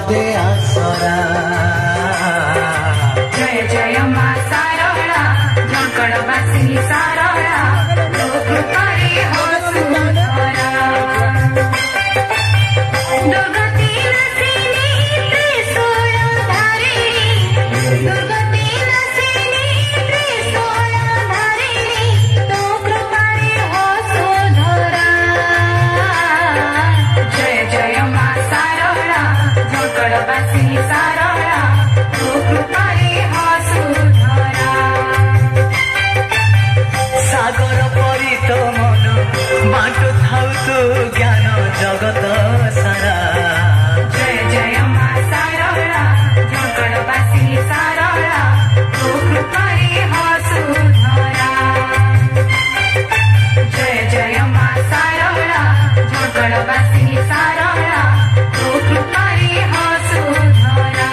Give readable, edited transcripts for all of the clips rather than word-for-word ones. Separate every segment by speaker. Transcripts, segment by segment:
Speaker 1: दे आसरा
Speaker 2: जय जय मा सारला झंकड़वासिनी सारला कृपारी हो सुंदरा दुर्गति नसिनी त्रिशूलधारिणी दुर्गति नसिनी त्रिशूलधारिणी तो कृपारी हो सुंदरा जय जय मा सारला झंकड़वासिनी सारला तो कृपारी हो सुंदरा
Speaker 1: सागर परी तो मन बाटो थाउ तू ज्ञान जगत सारा
Speaker 2: जय जय मा सारला झंकड़वासिनी सारला तो कृपारी हो सुंदरा जय जय मा सारला झंकड़वासिनी सारला तो कृपारी हो सुंदरा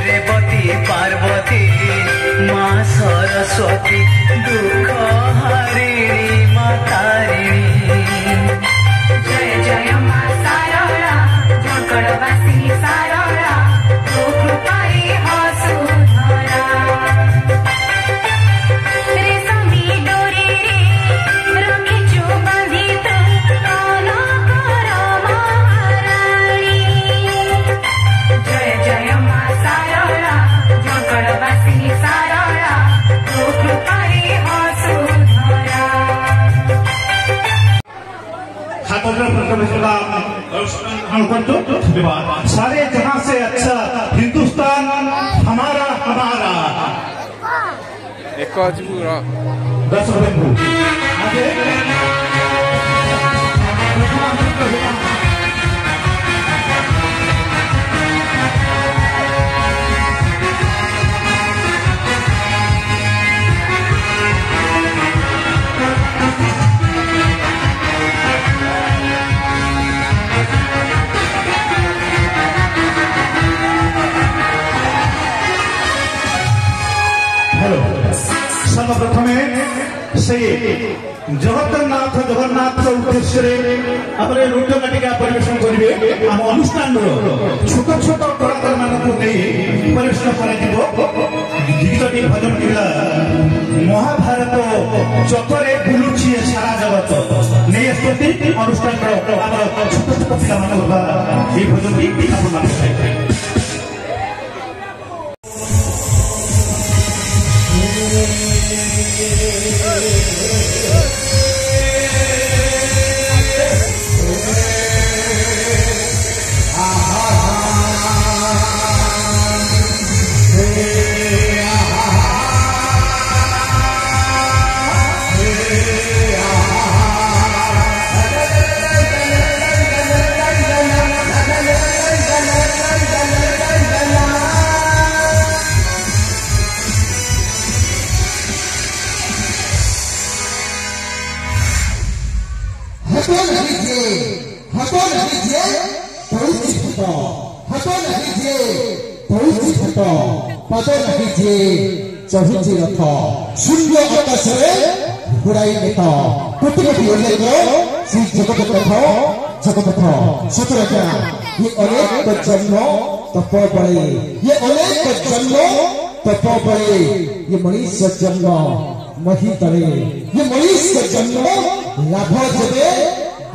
Speaker 1: रेवती पार्वती माँ सरस्वती दुख हरिणी माँ तारिणी
Speaker 2: जय जय मा सारला झंकड़वासिनी सारला तो कृपारी हो सुंदरा रेशमी डोरी रे रखिछु बांधी तू कनकर महारानी जय जय मा सारला झंकड़वासिनी सारला तो कृपारी हो सुंदरा
Speaker 3: सारे जहां से अच्छा हिंदुस्तान हमारा हमारा
Speaker 4: एक पूरा
Speaker 3: 10 बंधु आगे हेलो सर्वप्रथमे से जगन्नाथ उद्देश्य अपने नृत्य नाटिका परिवेशन करेंगे आम अनुष्ठान छोट छोट कलाकार मानक परिवेशन कर गीतटी भजन ला महाभारत चक्रे बुलुची सारा जगत नहीं आसती अनुष्ठान छोट छोट पिला भजन चहुची रथ शून्य आकाश घुराई नेत कोटि कोटि श्री जगतनाथ सतरजा ये अनेक जन्म तप बड़े ये अनेक जन्म तप बड़े ये मनुष्य जन्म मही तरे ये मनुष्य जन्म लाभ देवे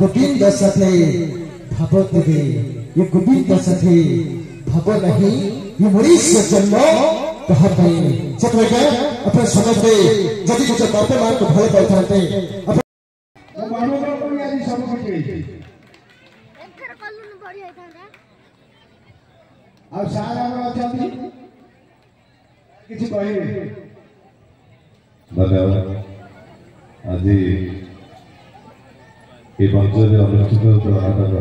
Speaker 3: गोविंद साथे भाव देवे ये गोविंद साथे भाव नहीं ये मनुष्य जन्म कहा सतरजा अपने समझ में जदि कुछ बापे मां को भय पाई
Speaker 5: धन्यवाद आज ये मंचर अनुष्ठित नाटक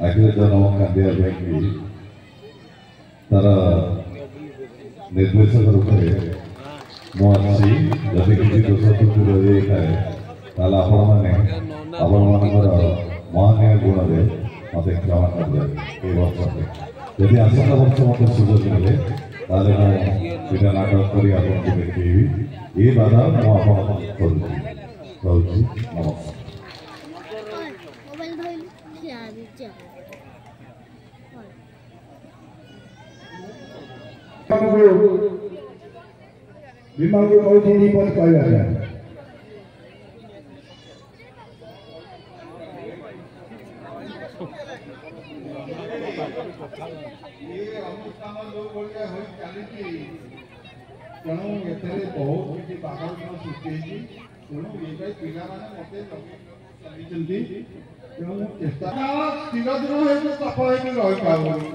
Speaker 5: आखिर जन्म कांदिया तार निर्देशक रूप में मुझे जब किसी दोष त्रुटि रही थाए ତାହେଲେ ଆପଣମାନଙ୍କର ମହାନୀୟ ଗୁଣରେ ମୋତେ କ୍ଷମା କରିଦେବେ ଏ ବର୍ଷରେ। ଯଦି ଆସନ୍ତା ବର୍ଷ ମୋତେ ସୁଯୋଗ ମିଳେ ତାହେଲେ ମୁଁ ଦୁଇଟା ନାଟକ କରି ଆପଣଙ୍କୁ ଦେଖେଇବି। ଏ ବାଧା ମୁଁ ଆପଣଙ୍କୁ କରୁଛି। ରହୁଛି, ନମସ୍କାର।
Speaker 3: ବିମାକୁ କହୁଛି ଏହିପରି କହିବା ପାଇଁ
Speaker 6: ତେଣୁ ଏଥିରେ ବହୁତ କିଛି ବାଧାବିଘ୍ନ ସୃଷ୍ଟି ହେଇଛି। ତେଣୁ ଏ ପାଇଁ ପିଲାମାନେ ମୋତେ ଚାଲିଛନ୍ତି। ତେଣୁ ମୁଁ ଚେଷ୍ଟା ସ୍ଥିର ଦିନ ହେଇକି ସଫଳ ହେଇକି ରହିପାରୁନି।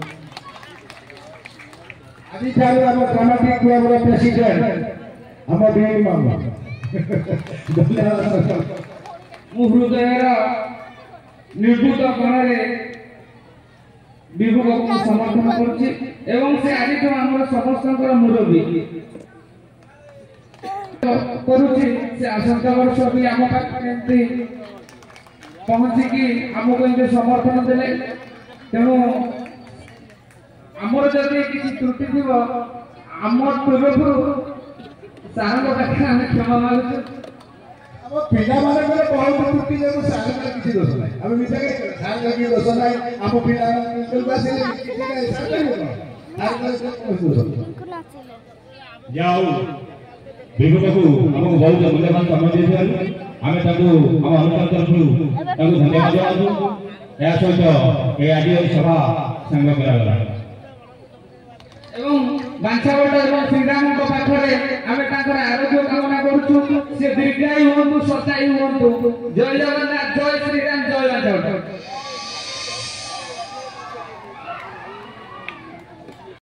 Speaker 3: ଆଜିଠାରୁ ଆମ ଡ୍ରାମାଟିକ୍ କ୍ଲବର ପ୍ରେସିଡେଣ୍ଟ ଆମ ବିଏମ୍ ମାମା
Speaker 7: ମୁଁ ହୃଦୟର ନିର୍ଭୂତ କୋଣରେ ବିଭୁକୁ ସମର୍ଥନ କରୁଛି ଏବଂ ସେ ଆଜିଠୁ ଆମର ସମସ୍ତଙ୍କର ମୁରବୀ କରୁଛି। ସେ ଆସନ୍ତା ବର୍ଷ ବି ଆମ ପାଖରେ ଏମିତି ପହଞ୍ଚିକି ଆମକୁ ଏମିତି ସମର୍ଥନ ଦେଲେ। ତେଣୁ ଆମର ଯଦି କିଛି ତ୍ରୁଟି ଥିବ ଆମ ତରଫରୁ ସାରଙ୍କ ପାଖରେ ଆମେ କ୍ଷମା ମାଗୁଛୁ।
Speaker 3: ଆମ ପିଲାମାନଙ୍କର ବହୁତ ତ୍ରୁଟି ଯୋଗୁଁ ସାରଙ୍କର କିଛି ଦୋଷ ନାହିଁ। ଆମେ ମିଶା ସାରଙ୍କର କିଛି ଦୋଷ ନାହିଁ। ଆମ ପିଲାମାନଙ୍କୁ ଆସିଲେ କିଛି ନାହିଁ,
Speaker 8: ଯାଉ ବିଭୁକୁ ଆମକୁ ବହୁତ ମୂଲ୍ୟବାନ ସମୟ ଦେଇଥିବାରୁ ଆମେ ତାଙ୍କୁ ଆମ ଅନୁଷ୍ଠାନ ତରଫରୁ ତାଙ୍କୁ ଧନ୍ୟବାଦ ଜଣାଉଛୁ। ଏହା ସହିତ ଏ ଆଜି ସଭା ସାଙ୍ଗ କରାଗଲା
Speaker 7: ଏବଂ ବାଞ୍ଛାବଟ ଏବଂ ଶ୍ରୀରାମଙ୍କ ପାଖରେ ଆମେ ତାଙ୍କର ଆରୋଗ୍ୟ କାମନା କରୁଛୁ। ସେ ଦୀର୍ଘାୟୁ ହୁଅନ୍ତୁ, ସତାୟୁ ହୁଅନ୍ତୁ। ଜୟ ଜଗନ୍ନାଥ, ଜୟ ଶ୍ରୀରାମ, ଜୟ ବାଞ୍ଛାବଟ।